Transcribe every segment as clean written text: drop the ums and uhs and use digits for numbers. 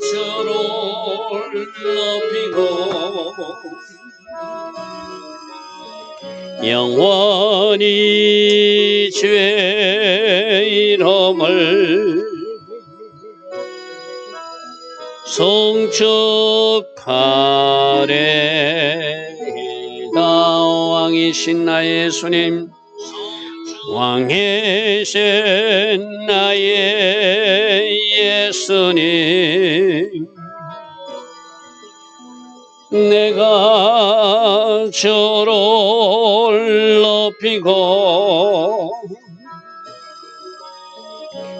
저를 높이고 영원히 주의 이름을 송축하리이다. 왕이신 나의 예수님, 왕이신 나의 예수님, 내가 주를 높이고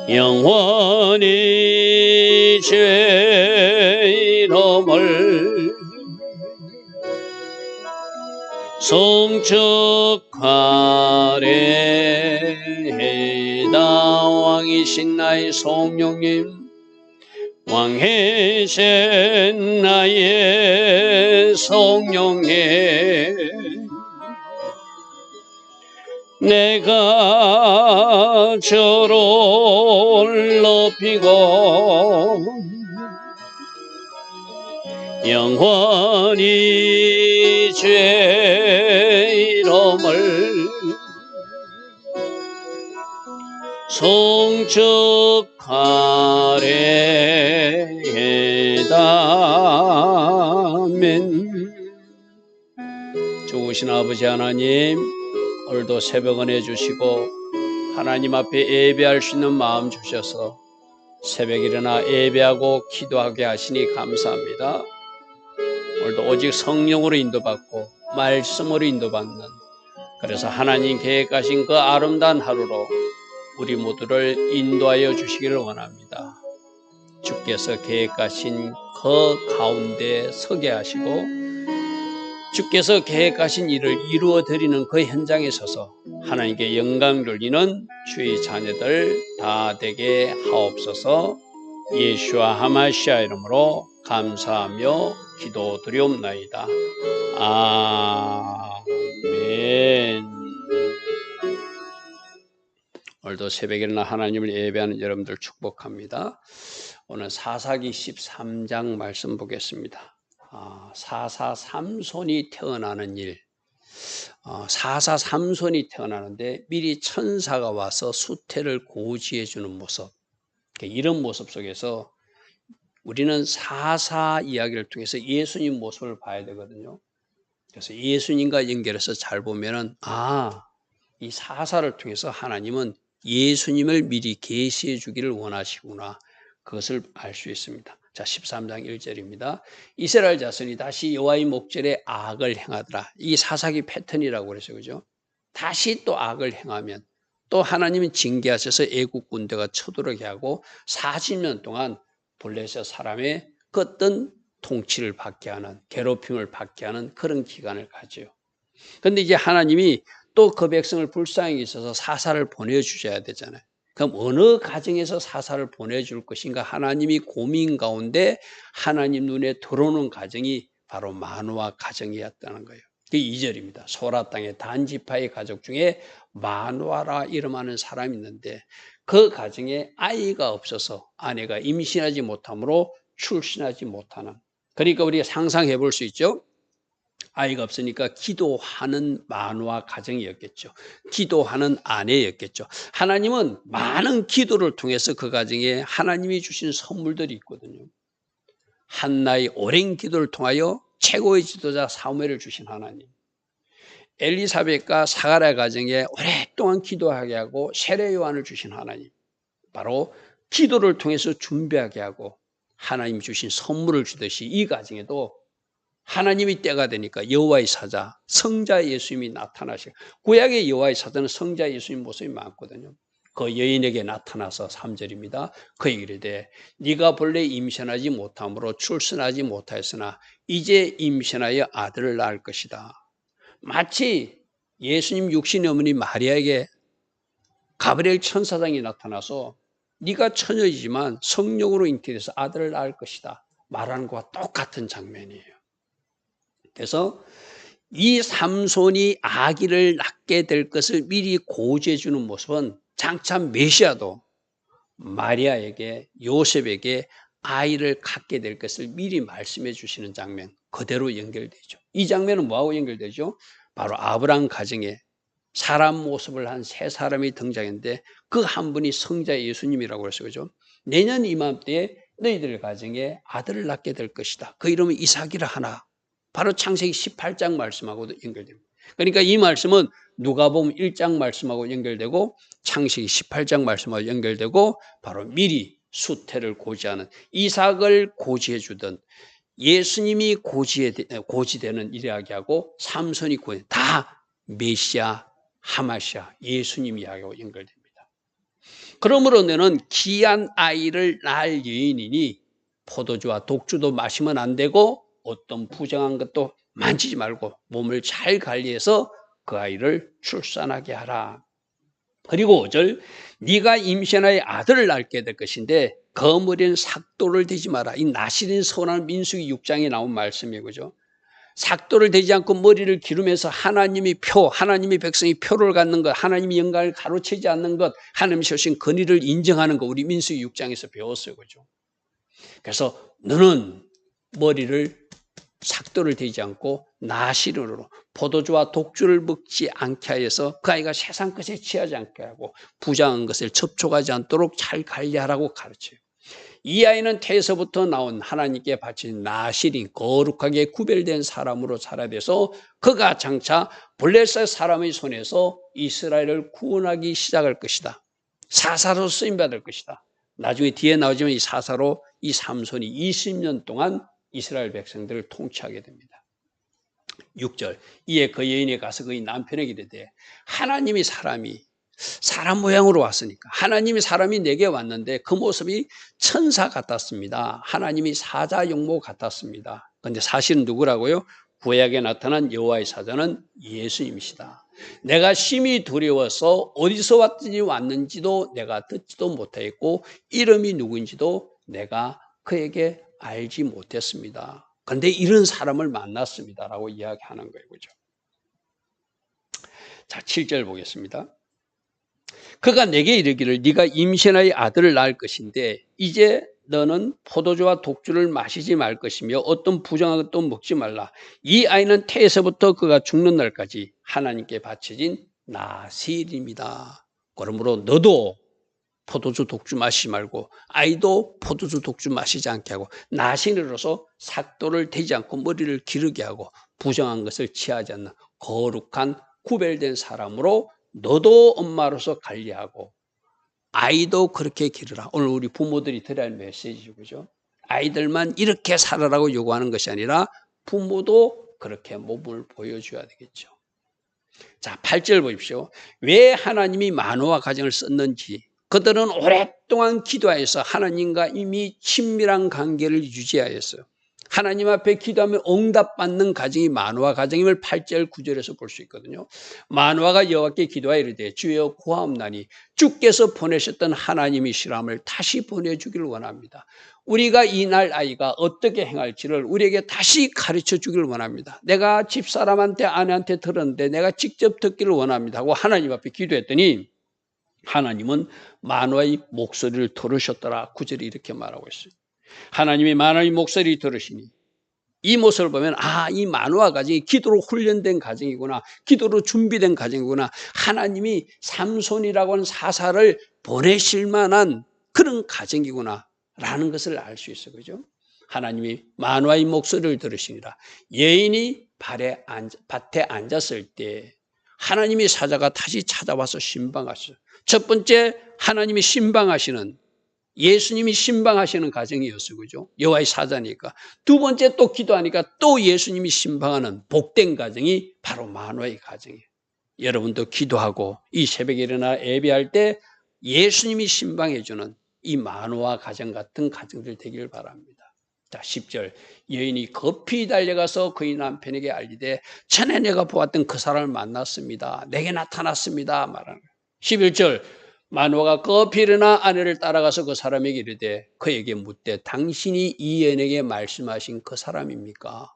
영원히 주의 이름을 송축하리이다. 왕이신 나의 성령님, 왕이신 나의 성령님, 내가 주를 높이고 영원히 주의 이름을 송축하리이다. 아멘. 좋으신 아버지 하나님, 오늘도 새벽 은혜 주시고 하나님 앞에 예배할 수 있는 마음 주셔서 새벽에 일어나 예배하고 기도하게 하시니 감사합니다. 오늘도 오직 성령으로 인도받고 말씀으로 인도받는, 그래서 하나님 계획하신 그 아름다운 하루로 우리 모두를 인도하여 주시기를 원합니다. 주께서 계획하신 그 가운데 서게 하시고 주께서 계획하신 일을 이루어 드리는 그 현장에 서서 하나님께 영광 돌리는 주의 자녀들 다 되게 하옵소서. 예수와 하마시아 이름으로 감사하며 기도드리옵나이다. 아멘. 오늘도 새벽에 일어나 하나님을 예배하는 여러분들 축복합니다. 오늘 사사기 13장 말씀 보겠습니다. 사사 삼손이 태어나는 일. 사사 삼손이 태어나는데 미리 천사가 와서 수태를 고지해 주는 모습. 이런 모습 속에서 우리는 사사 이야기를 통해서 예수님 모습을 봐야 되거든요. 그래서 예수님과 연결해서 잘 보면은 이 사사를 통해서 하나님은 예수님을 미리 계시해 주기를 원하시구나. 그것을 알 수 있습니다. 자, 13장 1절입니다. 이스라엘 자손이 다시 여호와의 목전에 악을 행하더라. 이 사사기 패턴이라고 그래서 그죠? 다시 또 악을 행하면 또 하나님은 징계하셔서 애국 군대가 쳐들어오게 하고 40년 동안 블레셋 사람의 그 어떤 통치를 받게 하는, 괴롭힘을 받게 하는 그런 기간을 가져요. 그런데 이제 하나님이 또 그 백성을 불쌍히 있어서 사사를 보내주셔야 되잖아요. 그럼 어느 가정에서 사사를 보내줄 것인가 하나님이 고민 가운데 하나님 눈에 들어오는 가정이 바로 마노아 가정이었다는 거예요. 그게 2절입니다. 소라 땅의 단지파의 가족 중에 마노아라 이름하는 사람이 있는데 그 가정에 아이가 없어서 아내가 임신하지 못하므로 출신하지 못하는, 그러니까 우리가 상상해 볼 수 있죠. 아이가 없으니까 기도하는 마누아 가정이었겠죠. 기도하는 아내였겠죠. 하나님은 많은 기도를 통해서 그 가정에 하나님이 주신 선물들이 있거든요. 한나의 오랜 기도를 통하여 최고의 지도자 사무엘을 주신 하나님. 엘리사벳과 사가랴 가정에 오랫동안 기도하게 하고 세례 요한을 주신 하나님. 바로 기도를 통해서 준비하게 하고 하나님이 주신 선물을 주듯이 이 가정에도 하나님이 때가 되니까 여호와의 사자, 성자 예수님이 나타나시고, 구약의 여호와의 사자는 성자 예수님 모습이 많거든요. 그 여인에게 나타나서 3절입니다. 그에게 이르되 네가 본래 임신하지 못함으로 출산하지 못하였으나 이제 임신하여 아들을 낳을 것이다. 마치 예수님 육신의 어머니 마리아에게 가브리엘 천사장이 나타나서 네가 처녀이지만 성령으로 잉태돼서 아들을 낳을 것이다 말하는 것과 똑같은 장면이에요. 그래서 이 삼손이 아기를 낳게 될 것을 미리 고지해 주는 모습은 장차 메시아도 마리아에게, 요셉에게 아이를 갖게 될 것을 미리 말씀해 주시는 장면, 그대로 연결되죠. 이 장면은 뭐하고 연결되죠? 바로 아브라함 가정에 사람 모습을 한 세 사람이 등장했는데 그 한 분이 성자 예수님이라고 해서 그죠? 내년 이맘때에 너희들 가정에 아들을 낳게 될 것이다. 그 이름은 이삭이라 하나. 바로 창세기 18장 말씀하고도 연결됩니다. 그러니까 이 말씀은 누가복음 1장 말씀하고 연결되고 창세기 18장 말씀하고 연결되고 바로 미리 수태를 고지하는, 이삭을 고지해 주던 예수님이 고지되는 이야기하고 삼손이 고지, 다 메시아, 하마시아, 예수님 이야기하고 연결됩니다. 그러므로 너는 귀한 아이를 낳을 여인이니 포도주와 독주도 마시면 안 되고 어떤 부정한 것도 만지지 말고 몸을 잘 관리해서 그 아이를 출산하게 하라. 그리고 5절, 네가 임신하여 아들을 낳게 될 것인데 거머리는 삭도를 대지 마라. 이 나시린 선언 민수기 6장에 나온 말씀이에요. 그죠? 삭도를 대지 않고 머리를 기르면서 하나님이 하나님의 백성이 표를 갖는 것, 하나님의 영광을 가로채지 않는 것, 하나님이 주신 권위를 인정하는 것, 우리 민수기 6장에서 배웠어요. 그죠? 그래서 너는 머리를 삭도를 대지 않고 나시른으로 포도주와 독주를 먹지 않게 하여서 그 아이가 세상 것에 취하지 않게 하고 부정한 것을 접촉하지 않도록 잘 관리하라고 가르쳐요. 이 아이는 태에서부터 나온 하나님께 바친 나시린 거룩하게 구별된 사람으로 자라야 돼서 그가 장차 블레셋 사람의 손에서 이스라엘을 구원하기 시작할 것이다. 사사로 쓰임받을 것이다. 나중에 뒤에 나오지만 이 사사로 이 삼손이 20년 동안 이스라엘 백성들을 통치하게 됩니다. 6절, 이에 그 여인이 가서 그의 남편에게 이르되 하나님이 사람 모양으로 왔으니까 하나님이 사람이 내게 왔는데 그 모습이 천사 같았습니다. 하나님이 사자 용모 같았습니다. 그런데 사실은 누구라고요? 구약에 나타난 여호와의 사자는 예수님이시다. 내가 심히 두려워서 어디서 왔는지도 내가 듣지도 못하였고 이름이 누구인지도 내가 그에게 알지 못했습니다. 그런데 이런 사람을 만났습니다라고 이야기하는 거예요. 그죠? 자, 7절 보겠습니다. 그가 내게 이르기를 네가 임신하여 아들을 낳을 것인데 이제 너는 포도주와 독주를 마시지 말 것이며 어떤 부정한 것도 먹지 말라. 이 아이는 태에서부터 그가 죽는 날까지 하나님께 바쳐진 나실입니다. 그러므로 너도 포도주 독주 마시지 말고 아이도 포도주 독주 마시지 않게 하고 나신으로서 삭도를 대지 않고 머리를 기르게 하고 부정한 것을 취하지 않는 거룩한 구별된 사람으로 너도 엄마로서 관리하고 아이도 그렇게 기르라. 오늘 우리 부모들이 들어야 할 메시지죠. 그죠? 아이들만 이렇게 살아라고 요구하는 것이 아니라 부모도 그렇게 몸을 보여줘야 되겠죠. 자, 8절 보십시오. 왜 하나님이 마노아 가정을 썼는지, 그들은 오랫동안 기도하여서 하나님과 이미 친밀한 관계를 유지하였어요. 하나님 앞에 기도하면 응답받는 가정이 마노아 가정임을 8절 9절에서 볼 수 있거든요. 마노아가 여호와께 기도하여 이르되 주여 구하옵나니 주께서 보내셨던 하나님의 실함을 다시 보내주기를 원합니다. 우리가 이날 아이가 어떻게 행할지를 우리에게 다시 가르쳐 주기를 원합니다. 내가 집사람한테 아내한테 들었는데 내가 직접 듣기를 원합니다 하고 하나님 앞에 기도했더니 하나님은 마노아의 목소리를 들으셨더라. 9절이 이렇게 말하고 있어요. 하나님이 마노아의 목소리를 들으시니 이 모습을 보면 이 마노아 가정이 기도로 훈련된 가정이구나. 기도로 준비된 가정이구나. 하나님이 삼손이라고 하는 사사를 보내실 만한 그런 가정이구나 라는 것을 알 수 있어요. 그죠? 하나님이 마노아의 목소리를 들으시니라. 여인이 밭에 앉았을 때 하나님의 사자가 다시 찾아와서 신방하셨어요. 첫 번째 하나님이 신방하시는, 예수님이 신방하시는 가정이었어요. 그죠? 여호와의 사자니까. 두 번째 또 기도하니까 또 예수님이 신방하는 복된 가정이 바로 마노아의 가정이에요. 여러분도 기도하고 이 새벽에 일어나 예배할 때 예수님이 신방해 주는 이 마노아 가정 같은 가정들 되기를 바랍니다. 자, 10절. 여인이 급히 달려가서 그의 남편에게 알리되 전에 내가 보았던 그 사람을 만났습니다. 내게 나타났습니다. 말하는 거예요. 11절. 마노아가 급히 일어나 아내를 따라가서 그 사람에게 이르되 그에게 묻되 당신이 이 여인에게 말씀하신 그 사람입니까?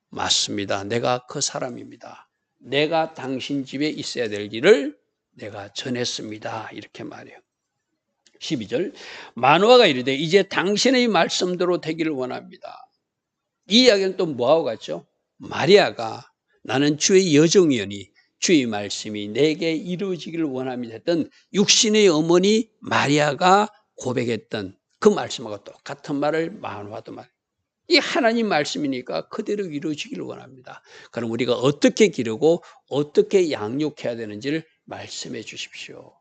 맞습니다. 내가 그 사람입니다. 내가 당신 집에 있어야 될 일을 내가 전했습니다. 이렇게 말해요. 12절. 마노아가 이르되 이제 당신의 말씀대로 되기를 원합니다. 이 이야기는 또 뭐하고 같죠? 마리아가 나는 주의 여종이오니 주의 말씀이 내게 이루어지기를 원합니다 했던 육신의 어머니 마리아가 고백했던 그 말씀하고 똑같은 말을 마노아도 말해요. 이 하나님 말씀이니까 그대로 이루어지기를 원합니다. 그럼 우리가 어떻게 기르고 어떻게 양육해야 되는지를 말씀해 주십시오.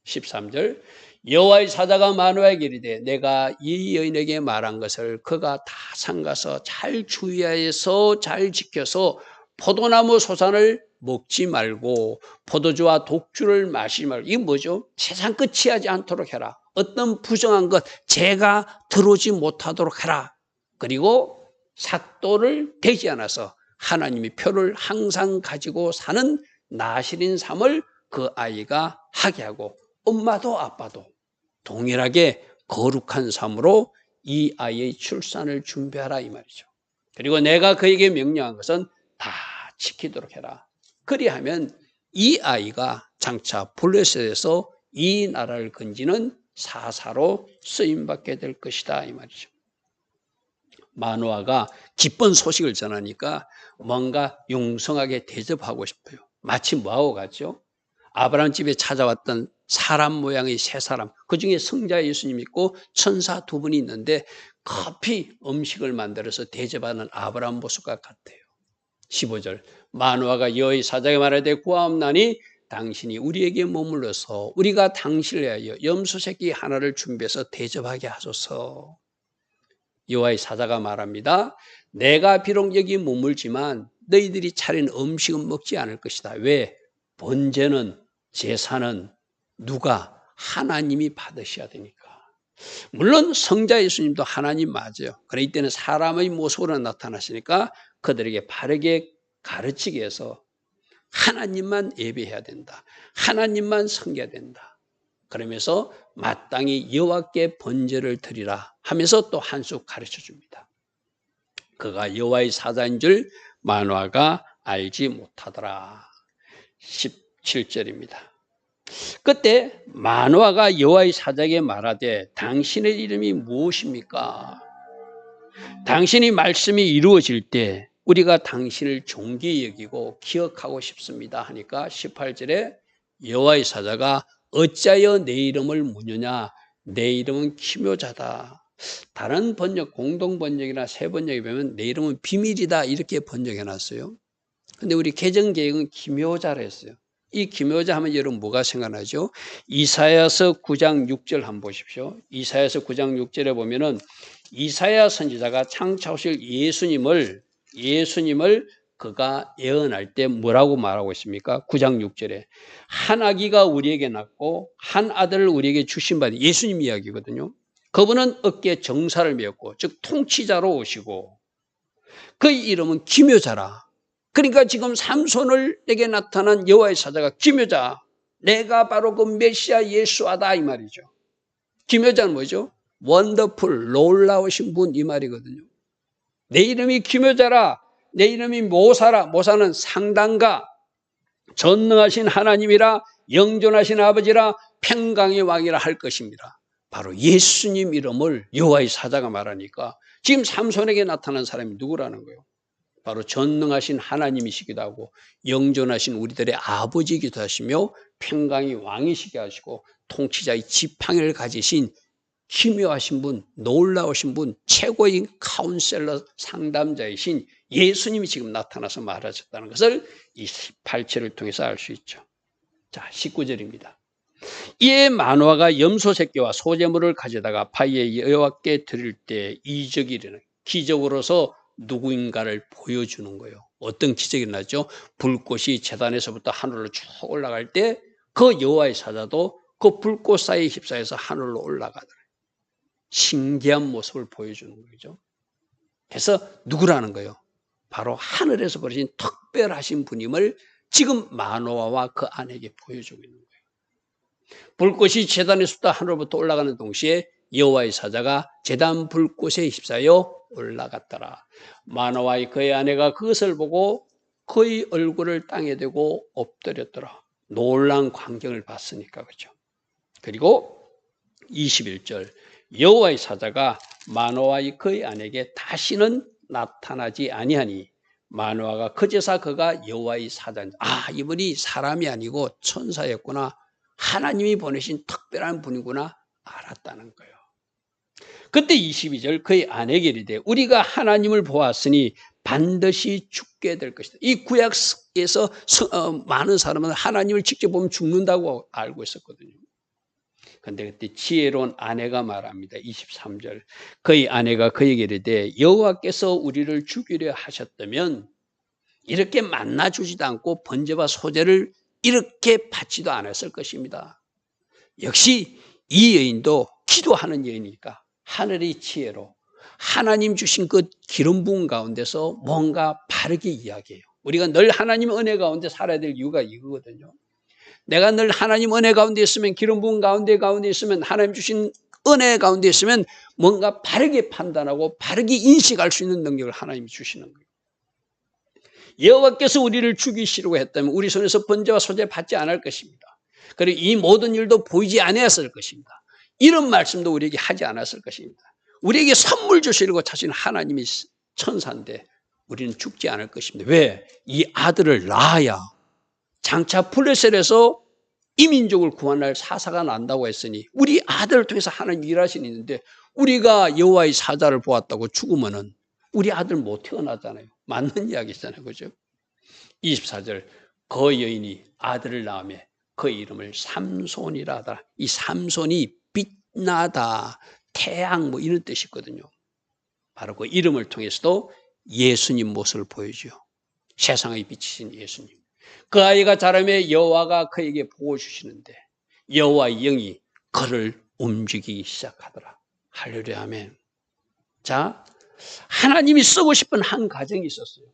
13절. 여호와의 사자가 마노아에게 이르되 내가 이 여인에게 말한 것을 그가 다 삼가서 잘 주의하여서 잘 지켜서 포도나무 소산을 먹지 말고 포도주와 독주를 마시지 말고. 이게 뭐죠? 세상 끝이 하지 않도록 해라. 어떤 부정한 것 죄가 들어오지 못하도록 해라. 그리고 삭도를 대지 않아서 하나님의 표를 항상 가지고 사는 나실인 삶을 그 아이가 하게 하고 엄마도 아빠도 동일하게 거룩한 삶으로 이 아이의 출산을 준비하라 이 말이죠. 그리고 내가 그에게 명령한 것은 다 지키도록 해라. 그리하면 이 아이가 장차 블레셋에서 이 나라를 건지는 사사로 쓰임받게 될 것이다 이 말이죠. 마노아가 기쁜 소식을 전하니까 뭔가 융성하게 대접하고 싶어요. 마치 뭐하고 같죠? 아브라함 집에 찾아왔던 사람 모양의 세 사람, 그중에 성자 예수님 있고 천사 두 분이 있는데 급히 음식을 만들어서 대접하는 아브라함 모습과 같아요. 15절. 마노아가 여호와의 사자에게 말하되 구하옵나니 당신이 우리에게 머물러서 우리가 당신을 위하여 염소 새끼 하나를 준비해서 대접하게 하소서. 여호와의 사자가 말합니다. 내가 비록 여기 머물지만 너희들이 차린 음식은 먹지 않을 것이다. 왜? 번제는, 제사는 누가? 하나님이 받으셔야 되니까. 물론 성자 예수님도 하나님 맞아요. 그래 이때는 사람의 모습으로 나타나시니까 그들에게 바르게 가르치기 위해서 하나님만 예배해야 된다. 하나님만 섬겨야 된다. 그러면서 마땅히 여호와께 번제를 드리라 하면서 또 한 수 가르쳐 줍니다. 그가 여호와의 사자인 줄 마노아가 알지 못하더라. 17절입니다. 그때 마노아가 여호와의 사자에게 말하되 당신의 이름이 무엇입니까? 당신의 말씀이 이루어질 때 우리가 당신을 존귀히 여기고 기억하고 싶습니다 하니까 18절에 여호와의 사자가 어찌하여 내 이름을 묻느냐? 내 이름은 기묘자다. 다른 번역, 공동 번역이나 새 번역에 보면 내 이름은 비밀이다 이렇게 번역해놨어요. 근데 우리 개정개혁은 기묘자라 했어요. 이 기묘자 하면 여러분 뭐가 생각나죠? 이사야서 9장 6절 한번 보십시오. 이사야서 9장 6절에 보면은 이사야 선지자가 창차오실 예수님을 그가 예언할 때 뭐라고 말하고 있습니까? 9장 6절에 한 아기가 우리에게 낳고 한 아들을 우리에게 주신 바 예수님 이야기거든요. 그분은 어깨에 정사를 메었고 즉 통치자로 오시고 그의 이름은 기묘자라. 그러니까 지금 삼손에게 나타난 여호와의 사자가 기묘자, 내가 바로 그 메시아 예수하다 이 말이죠. 기묘자는 뭐죠? 원더풀, 놀라우신 분 이 말이거든요. 내 이름이 기묘자라, 내 이름이 모사라. 모사는 상당가, 전능하신 하나님이라, 영존하신 아버지라, 평강의 왕이라 할 것입니다. 바로 예수님 이름을 여호와의 사자가 말하니까 지금 삼손에게 나타난 사람이 누구라는 거예요? 바로 전능하신 하나님이시기도 하고 영존하신 우리들의 아버지이기도 하시며 평강의 왕이시기도 하시고 통치자의 지팡이를 가지신 기묘하신 분, 놀라우신 분, 최고의 카운셀러 상담자이신 예수님이 지금 나타나서 말하셨다는 것을 이 18절을 통해서 알 수 있죠. 자, 19절입니다. 이에 마노아가 염소 새끼와 소재물을 가져다가 바위에 여호와께 드릴 때 이적이 일어나 기적으로서 누구인가를 보여주는 거예요. 어떤 기적이 일어났죠? 불꽃이 제단에서부터 하늘로 쭉 올라갈 때 그 여호와의 사자도 그 불꽃 사이에 휩싸여서 하늘로 올라가더래요. 신기한 모습을 보여주는 거죠. 그래서 누구라는 거예요? 바로 하늘에서 버리신 특별하신 분임을 지금 마노아와 그 아내에게 보여주고 있는 거예요. 불꽃이 제단에서부터 하늘로부터 올라가는 동시에 여호와의 사자가 제단 불꽃에 휩싸여 올라갔더라. 마노아의 그의 아내가 그것을 보고 그의 얼굴을 땅에 대고 엎드렸더라. 놀란 광경을 봤으니까 그렇죠. 그리고 21절 여호와의 사자가 마노아의 그의 아내에게 다시는 나타나지 아니하니 마노아가 그제서 그가 여호와의 사자인지 이분이 사람이 아니고 천사였구나. 하나님이 보내신 특별한 분이구나 알았다는 거예요. 그때 22절 그의 아내에게 이르되 우리가 하나님을 보았으니 반드시 죽게 될 것이다. 이 구약에서 많은 사람은 하나님을 직접 보면 죽는다고 알고 있었거든요. 그런데 그때 지혜로운 아내가 말합니다. 23절 그의 아내가 그에게 이르되 여호와께서 우리를 죽이려 하셨다면 이렇게 만나주지도 않고 번제와 소제를 이렇게 받지도 않았을 것입니다. 역시 이 여인도 기도하는 여인이니까 하늘의 지혜로 하나님 주신 그 기름 부은 가운데서 뭔가 바르게 이야기해요. 우리가 늘 하나님 은혜 가운데 살아야 될 이유가 이거거든요. 내가 늘 하나님 은혜 가운데 있으면 기름 부은 가운데 있으면 하나님 주신 은혜 가운데 있으면 뭔가 바르게 판단하고 바르게 인식할 수 있는 능력을 하나님이 주시는 거예요. 여호와께서 우리를 죽이시려고 했다면 우리 손에서 번제와 소제 받지 않을 것입니다. 그리고 이 모든 일도 보이지 않았을 것입니다. 이런 말씀도 우리에게 하지 않았을 것입니다. 우리에게 선물 주시려고 자신 하나님이 천사인데 우리는 죽지 않을 것입니다. 왜? 이 아들을 낳아야 장차 블레셋에서 이민족을 구원할 사사가 난다고 했으니 우리 아들을 통해서 하나님 일하시는 있는데 우리가 여호와의 사자를 보았다고 죽으면은 우리 아들 못 태어나잖아요. 맞는 이야기잖아요. 그죠? 24절 그 여인이 아들을 낳으며 그 이름을 삼손이라 하더라. 이 삼손이 빛나다, 태양 뭐 이런 뜻이거든요. 바로 그 이름을 통해서도 예수님 모습을 보여줘요. 세상의 빛이신 예수님. 그 아이가 자라며 여호와가 그에게 보호 주시는데 여호와의 영이 그를 움직이기 시작하더라. 할렐루야 아멘. 자, 하나님이 쓰고 싶은 한 가정이 있었어요.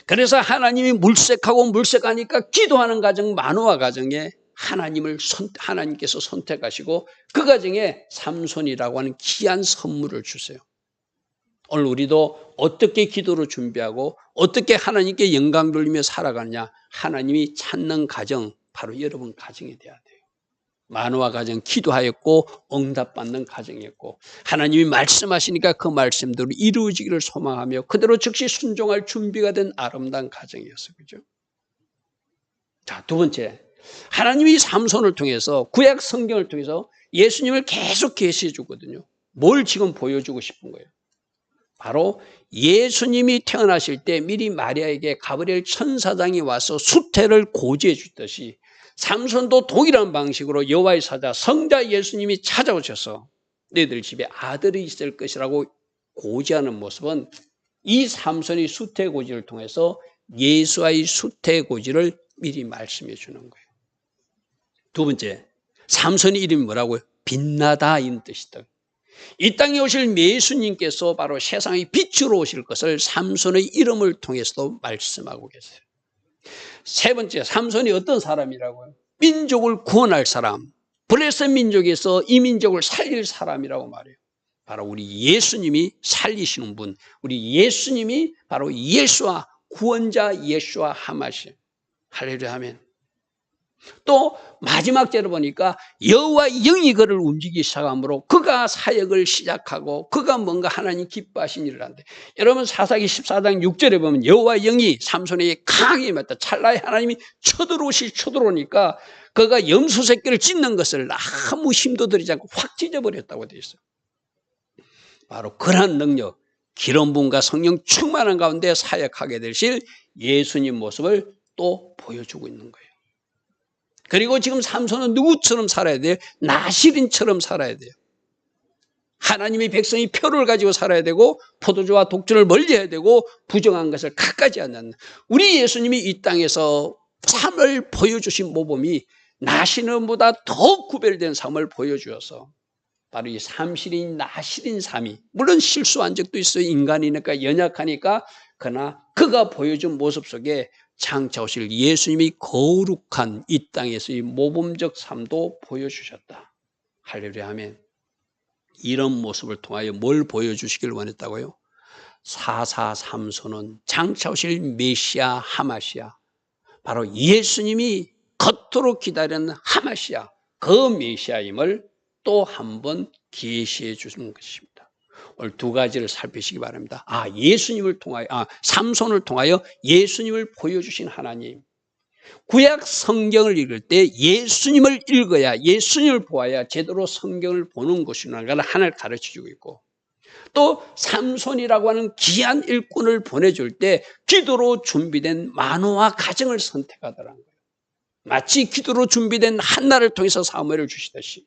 그래서 하나님이 물색하니까 기도하는 가정 마노아 가정에 하나님께서 선택하시고 그 가정에 삼손이라고 하는 귀한 선물을 주세요. 오늘 우리도 어떻게 기도로 준비하고 어떻게 하나님께 영광 돌리며 살아가느냐 하나님이 찾는 가정 바로 여러분 가정이 돼야 돼요. 마노아 가정 기도하였고 응답받는 가정이었고 하나님이 말씀하시니까 그 말씀대로 이루어지기를 소망하며 그대로 즉시 순종할 준비가 된 아름다운 가정이었어요. 그죠? 자, 두 번째 하나님이 삼손을 통해서 구약 성경을 통해서 예수님을 계속 계시해 주거든요. 뭘 지금 보여주고 싶은 거예요? 바로 예수님이 태어나실 때 미리 마리아에게 가브리엘 천사장이 와서 수태를 고지해 주듯이 삼손도 동일한 방식으로 여호와의 사자 성자 예수님이 찾아오셔서 너희들 집에 아들이 있을 것이라고 고지하는 모습은 이 삼손의 수태 고지를 통해서 예수와의 수태 고지를 미리 말씀해 주는 거예요. 두 번째, 삼손의 이름이 뭐라고요? 빛나다 이런 뜻이다. 이 땅에 오실 예수님께서 바로 세상의 빛으로 오실 것을 삼손의 이름을 통해서도 말씀하고 계세요. 세 번째, 삼손이 어떤 사람이라고요? 민족을 구원할 사람, 블레셋 민족에서 이 민족을 살릴 사람이라고 말해요. 바로 우리 예수님이 살리시는 분, 우리 예수님이 바로 예수와 구원자 예수와 하마시. 할렐루야 아멘. 또 마지막 절을 보니까 여호와 영이 그를 움직이기 시작하므로 그가 사역을 시작하고 그가 뭔가 하나님 기뻐하신 일을 한대. 여러분 사사기 14장 6절에 보면 여호와 영이 삼손에게 강하게 임했다. 찰나에 하나님이 쳐들어오니까 그가 염소 새끼를 찢는 것을 아무 힘도 들이지 않고 확 찢어버렸다고 되어 있어요. 바로 그러한 능력, 기름 부음과 성령 충만한 가운데 사역하게 되실 예수님 모습을 또 보여주고 있는 거예요. 그리고 지금 삼손은 누구처럼 살아야 돼요? 나실인처럼 살아야 돼요. 하나님의 백성이 표를 가지고 살아야 되고 포도주와 독주를 멀리해야 되고 부정한 것을 갖가지 않는, 우리 예수님이 이 땅에서 삶을 보여주신 모범이 나실인보다 더 구별된 삶을 보여주어서 바로 이 삼실인 나실인 삶이, 물론 실수한 적도 있어요. 인간이니까 연약하니까. 그러나 그가 보여준 모습 속에 장차 오실 예수님이 거룩한 이 땅에서의 모범적 삶도 보여주셨다. 할렐루야 아멘. 이런 모습을 통하여 뭘 보여주시길 원했다고요? 443소는 장차 오실 메시아 하마시아, 바로 예수님이 겉으로 기다리는 하마시아, 그 메시아임을 또 한 번 계시해 주는 것입니다. 오늘 두 가지를 살피시기 바랍니다. 예수님을 통하여, 삼손을 통하여 예수님을 보여주신 하나님. 구약 성경을 읽을 때 예수님을 읽어야, 예수님을 보아야 제대로 성경을 보는 것이라는 걸 하나를 가르쳐주고 있고, 또 삼손이라고 하는 귀한 일꾼을 보내줄 때 기도로 준비된 만호와 가정을 선택하더라는 거예요. 마치 기도로 준비된 한나를 통해서 사무엘을 주시듯이,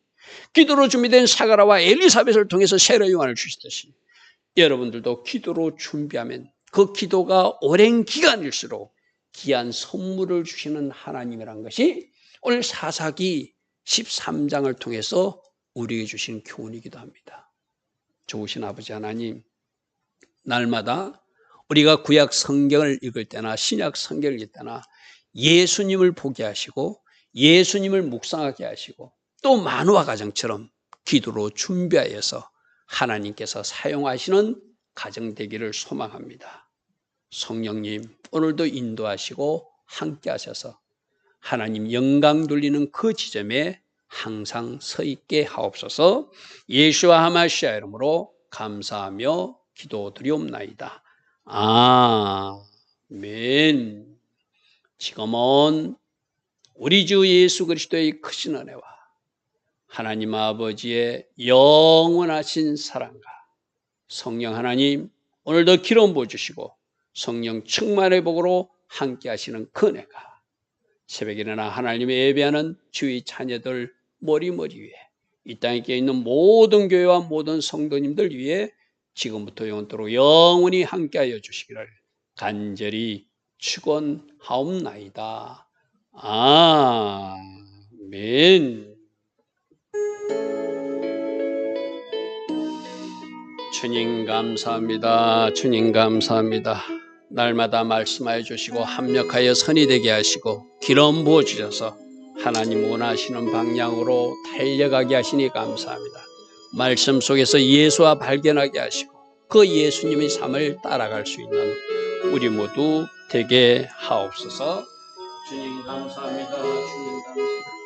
기도로 준비된 사가라와 엘리사벳을 통해서 세례 요한을 주시듯이, 여러분들도 기도로 준비하면 그 기도가 오랜 기간일수록 귀한 선물을 주시는 하나님이란 것이 오늘 사사기 13장을 통해서 우리에게 주신 교훈이기도 합니다. 좋으신 아버지 하나님, 날마다 우리가 구약 성경을 읽을 때나 신약 성경을 읽을 때나 예수님을 보게 하시고 예수님을 묵상하게 하시고 또 만호와 가정처럼 기도로 준비하여서 하나님께서 사용하시는 가정 되기를 소망합니다. 성령님, 오늘도 인도하시고 함께 하셔서 하나님 영광 돌리는 그 지점에 항상 서 있게 하옵소서. 예수와 하마시아 이름으로 감사하며 기도드리옵나이다. 아멘. 지금은 우리 주 예수 그리스도의 크신 은혜와 하나님 아버지의 영원하신 사랑과 성령 하나님, 오늘도 기름 부어주시고 성령 충만의 복으로 함께 하시는 그 은혜가 새벽에 일어나 하나님의 예배하는 주의 자녀들 머리머리 위에, 이 땅에 끼어 있는 모든 교회와 모든 성도님들 위에 지금부터 영원토록 영원히 함께하여 주시기를 간절히 축원하옵나이다. 아멘. 주님 감사합니다. 주님 감사합니다. 날마다 말씀하여 주시고 합력하여 선이 되게 하시고 기름 부어 주셔서 하나님 원하시는 방향으로 달려가게 하시니 감사합니다. 말씀 속에서 예수와 발견하게 하시고 그 예수님의 삶을 따라갈 수 있는 우리 모두 되게 하옵소서. 주님 감사합니다. 주님 감사합니다.